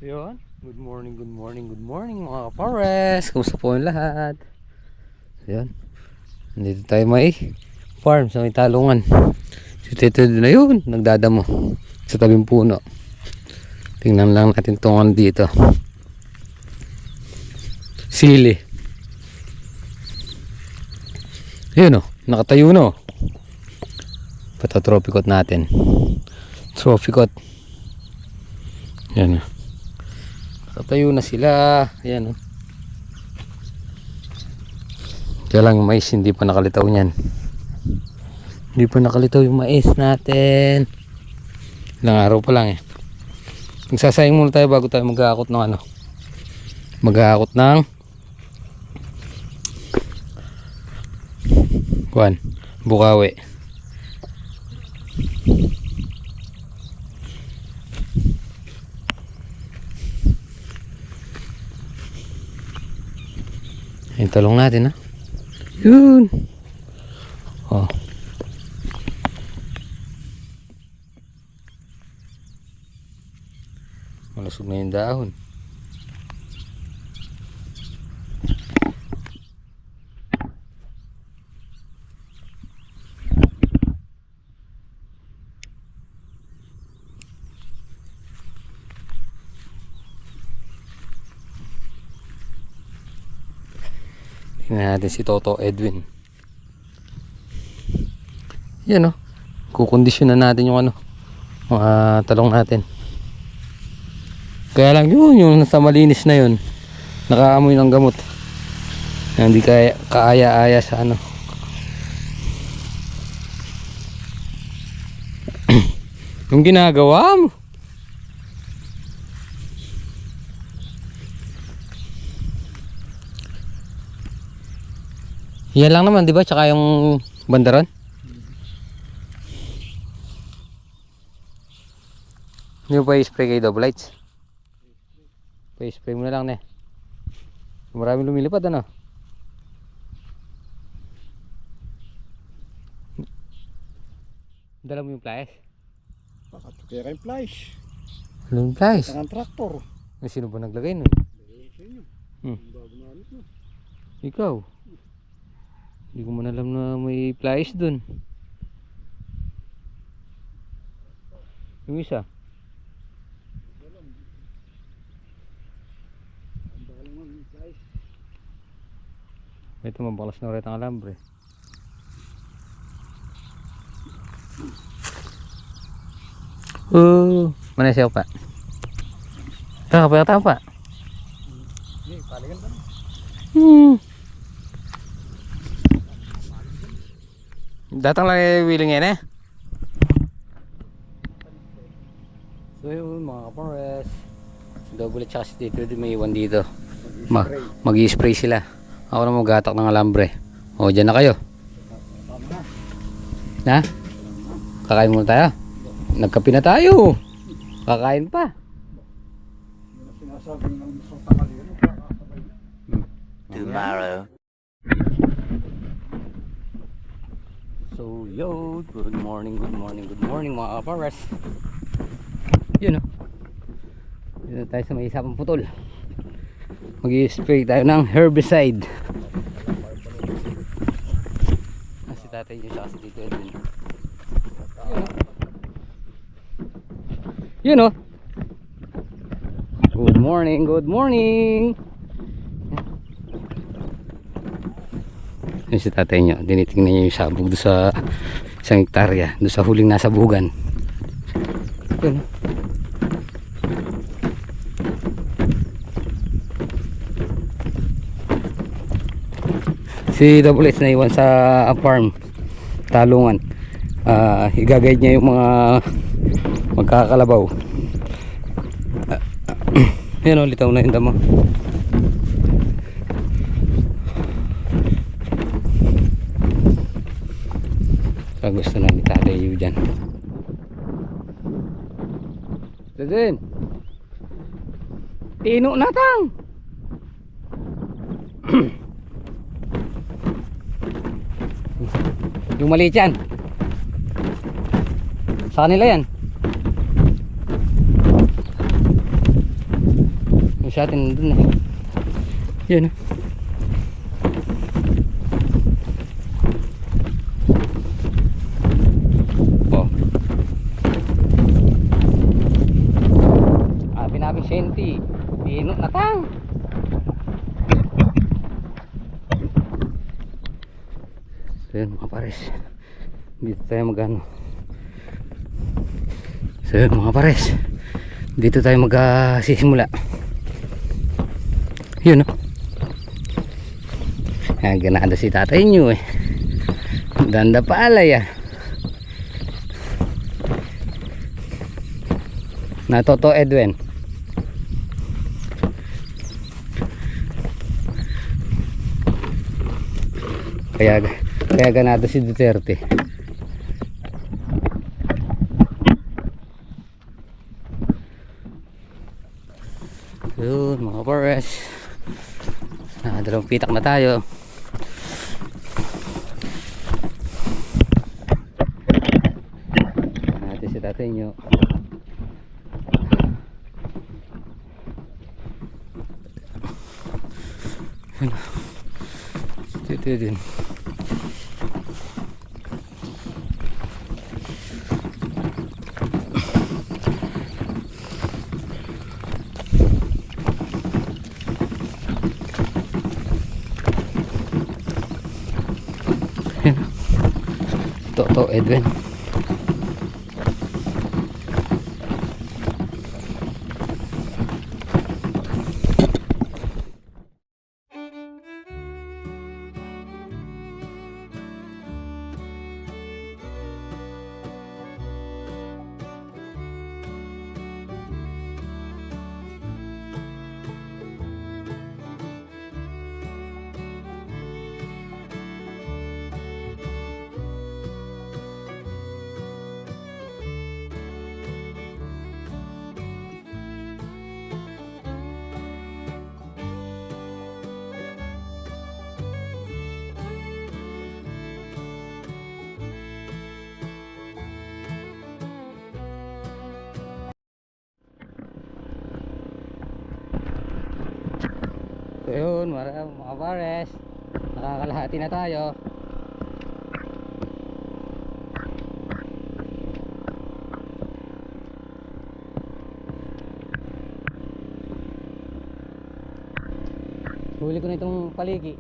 Yun. Good morning mga kapares. Kumusta po yung lahat? Ayan. Nandito tayo may farm sa may talungan. Si Tito na yun, nagdadamo sa tabing puno. Tingnan lang natin itong dito. Sili. Yun o, nakatayo no. Patatropikot natin. Tropikot. Yan o. Nakatayo na sila. Ayan o. Kaya lang yung mais hindi pa nakalitaw niyan. Hindi pa nakalitaw yung mais natin. Ilang araw pa lang eh. Magsasayang muna tayo bago tayo mag-aakot ng ano. Mag-aakot ng bukawi. Yung talong natin ha. Yun. Oh. Malusog na yung dahon. Tingnan natin si Toto Edwin. Yan o. Kukondisyonan natin yung ano, mga talong natin. Kaya lang yun, yung nasa malinis na yun, nakaamoy ng gamot. Hindi kaya kaaya-aya sa ano. Yung ginagawa mo. Yan lang naman, di ba? Tsaka yung bandaron. Hindi mo pa i-spray kay double lights? Pa-spray mo na lang, ne. Maraming lumilipad, ano? Dala mo yung flash? Kaya kayong flash. Anong flash? Ang traktor. Sino ba naglagay nun? Ikaw? Hindi ko man alam na may flash dun. Yung isa? Ito mabaklas na ulit ang alambre. Mana siya pa? Kaya pa? Datang lang willing yan eh. So yun mga kapores, double tsaka si Tito may iwan dito. Mag-i-spray sila. Ako na magatak ng alambre. O dyan na kayo. Na? Kakain muna tayo. Nagkape na tayo. Kakain pa. Tomorrow. So yo, good morning mga kapares. Yun o. Dito tayo sa may isapang putol. Mag-i-spray tayo ng herbicide. Si tatay nyo siya kasi dito Edwin. Yun o. Good morning. Yun si tatay nyo. Dinitingnan nyo yung sabog doon sa isang hektarya. Doon sa huling nasa bugan. Yun o. Si Double H na iwan sa farm talungan. Igagayad niya yung mga magkakalabaw. Yan o, litaw na yung damo. Gusto na ni Tatay Yu dyan. Dadin tino natang. Yung maliit yan sa kanila yan. sa atin dun eh. Yun eh. Oh. Pinabing senti. Pinot na tang. So yun mga pares. Dito tayo magano. So yun mga pares. Dito tayo magsisimula. Yun o. Ganado si tatay nyo eh. Danda paalay ah. Na Toto Edwin. Kaya ganado si Duterte. Yun mga pares. Dalawang pitak na tayo. Natin si tatay nyo. Ito din. Toto Edwin. So yun mga pares, nakakalahati na tayo. Huli ko na itong paligi.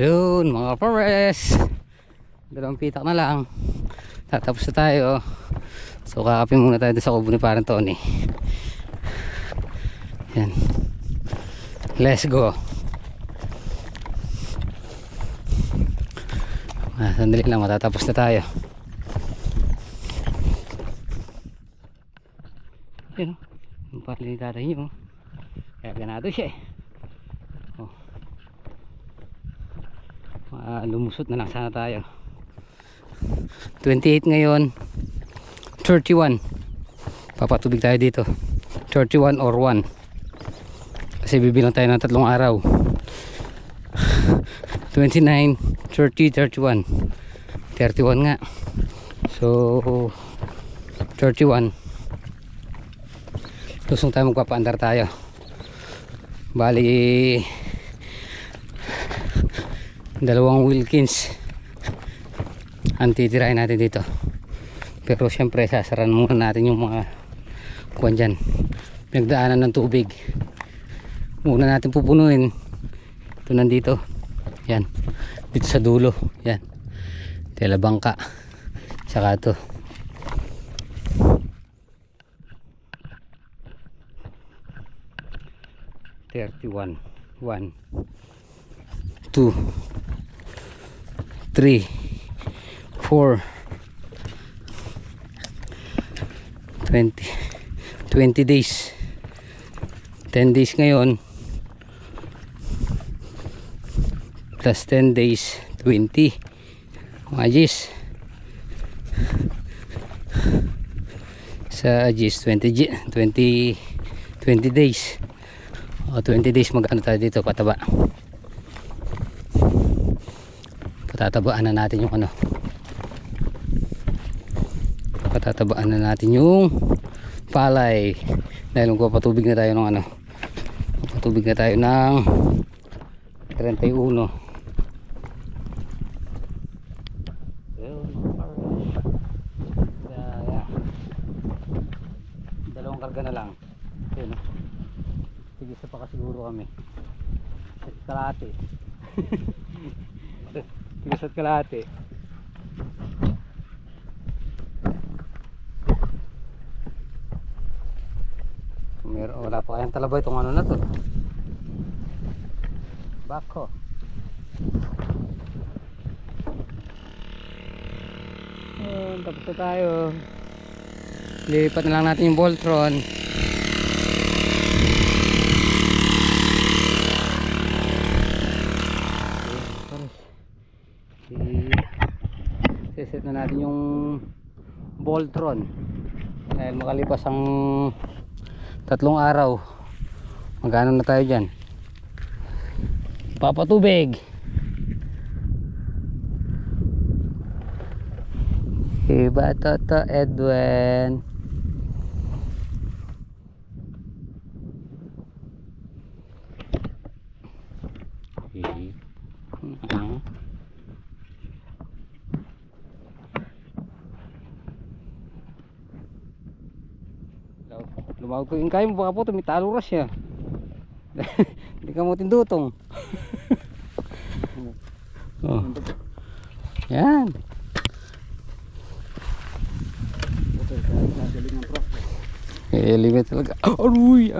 Yun mga pares, dalawang pitak na lang, tatapos na tayo. So kakapin muna tayo sa kubo ni parang Tony. Yan, let's go. Sandali lang, matatapos na tayo. Yun, yung parang tatay nyo, kaya ganado siya eh. Lumusot na lang sana tayo. 28 ngayon, 31 papatubig tayo dito, 31 or 1 kasi bibilang tayo ng 3 araw. 29, 30, 31 31 nga, so 31 tusong tayo, magpapaandar tayo. Bali dalawang Wilkins ang titirahin natin dito, pero syempre sasaran muna natin yung mga kuwan dyan, pinagdaanan ng tubig. Muna natin pupunuin ito, nandito yan, dito sa dulo yan, tela bangka, saka ito. $31, 1, 2, 3, 4, 20 days, 10 days ngayon plus 10 days, 20 mga G's. Sa G's 20 days o 20 days mag-ano tayo dito, pataba, patatabaan na natin yung ano, patatabaan na natin yung palay dahil magpapatubig na tayo ng ano, patubig na tayo ng 31. Dalawang karga na lang. Yun, sige, isa pa kasiguro kami. At kalahati. Tigas at kalahati. Wala pa kayang talabay itong ano na to, bako. Tapos na tayo, lipat na lang natin yung Voltron. Set na natin yung Voltron dahil makalipas ang 3 araw, magano na tayo dyan, papatubig. Iba Toto Edwin. Lumawag ko yung kayo mo, baka po tumitalo ras siya. Hindi ka mo tindutong. Oh. Yan. Limit talaga. Aruy!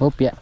Hopya.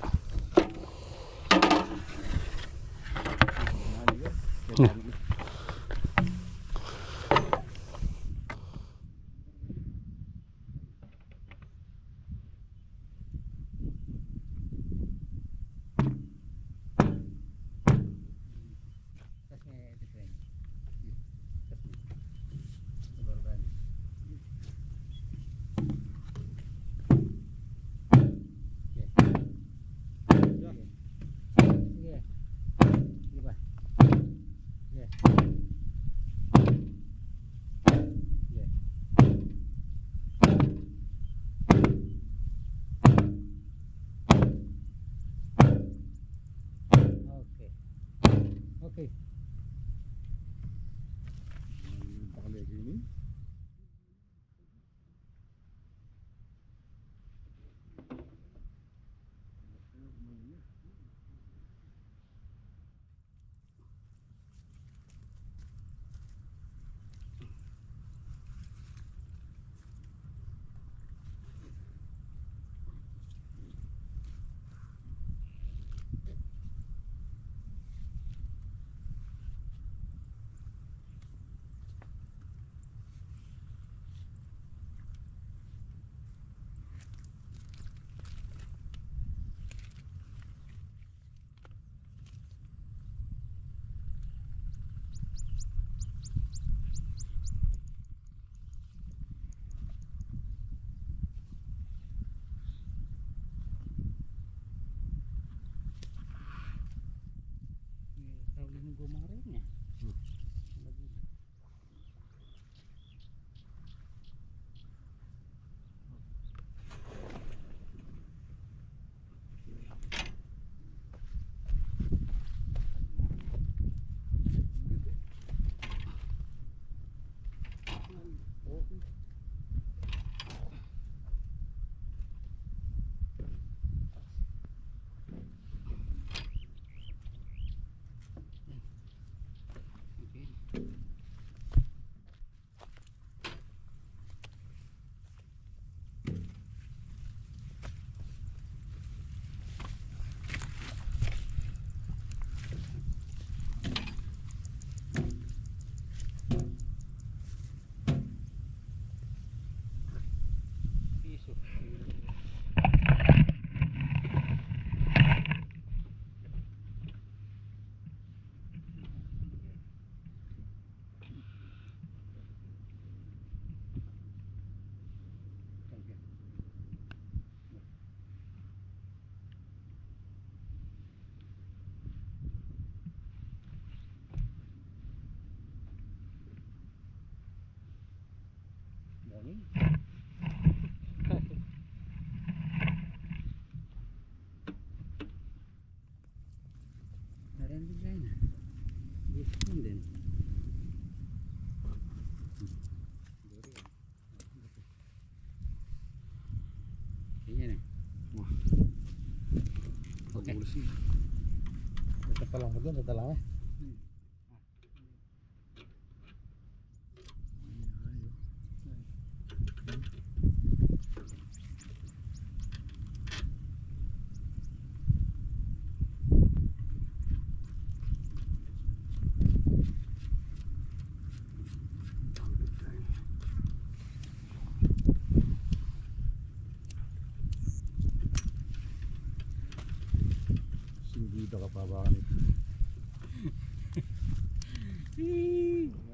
Narinig na yun. Yes, yun din. Ganyan eh. Okay. Ito pa lang ko dyan, ito lang eh. Singgida ka pa ba kanito?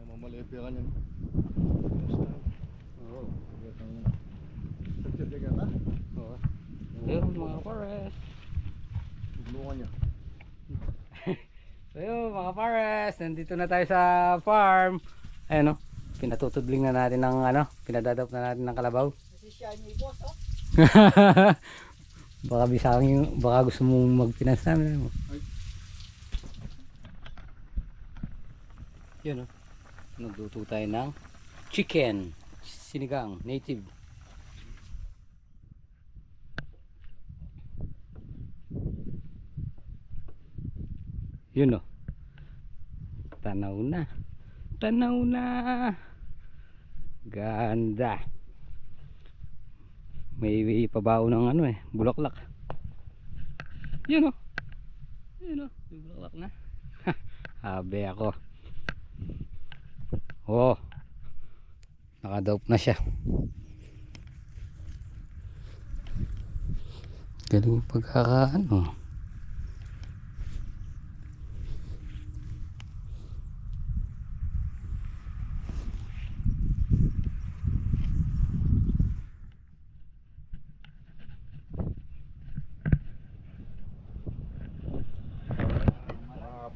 Mamalipi ka niyan. Oo. Certificate ha? Oo. Ayun mga pares. Tulungan niya. So yun mga pares, nandito na tayo sa farm. Ayun o, pinatutudling na natin ng ano, pinadadap na natin ng kalabaw. Nasisyahan niyo boss ha? Baka bisangin, baka gusto mong magpinans namin. Yun o, nagluto tayo ng chicken, sinigang, native. Yun o, tanaw na, tanaw na, ganda. May pabao ng ano eh, bulaklak. Yun o, yun o, may bulaklak na. Habe ako. Oh, nakadope na siya. Galing yung pagkakaano.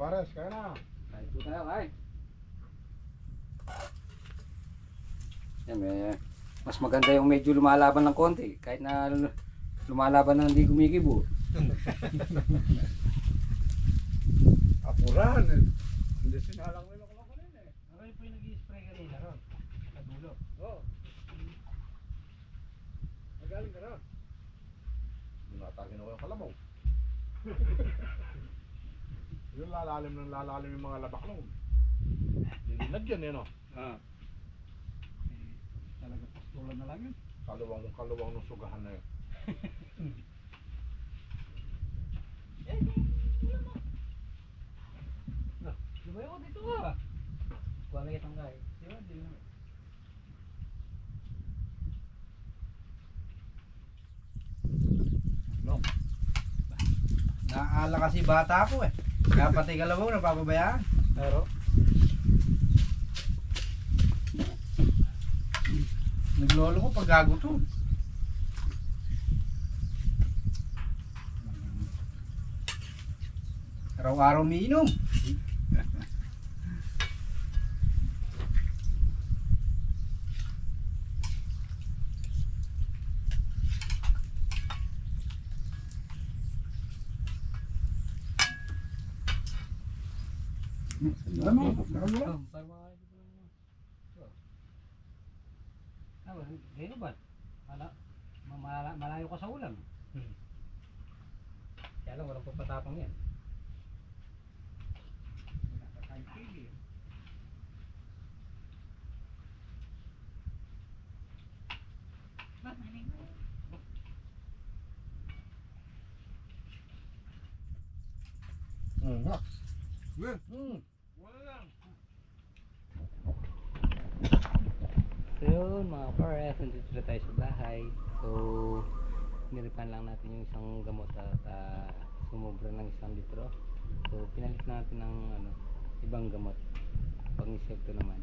Pares, kaya na. Kahit po tayo, kahit. Yan, mas maganda yung medyo lumalaban ng konti. Kahit na lumalaban na hindi gumigibo. Apuran. Hindi sinalang nila ko lang kanina eh. Ano yung po yung nag-i-spray kanina ron? Sa dulo. Oo. Magaling ka na. Natagin ako yung kalabaw. Yung lalalim ng lalalim yung mga labak nung. Lilinag yan eh no? Talaga pastulan na lang yun. Kaluwang ng sugahan na yun. Lumayo ko dito ka. Kuha lang itong kahit. Diba? Di na. No. Naala kasi bata ako eh. Kaya pati kalabaw napapabayaan. Pero? Naglolo ko pag gago to. Araw-araw miinom. Ano? Para makakita ko lang. Dito ba? Malayo ka sa ulam. Kaya lang walang pagpatapang yan. Nakakain pili. So yun mga pares, nandito na tayo sa bahay. So niripan lang natin yung isang gamot at sumobra ng 1 litro. So pinalit natin ng ibang gamot pang insekto naman.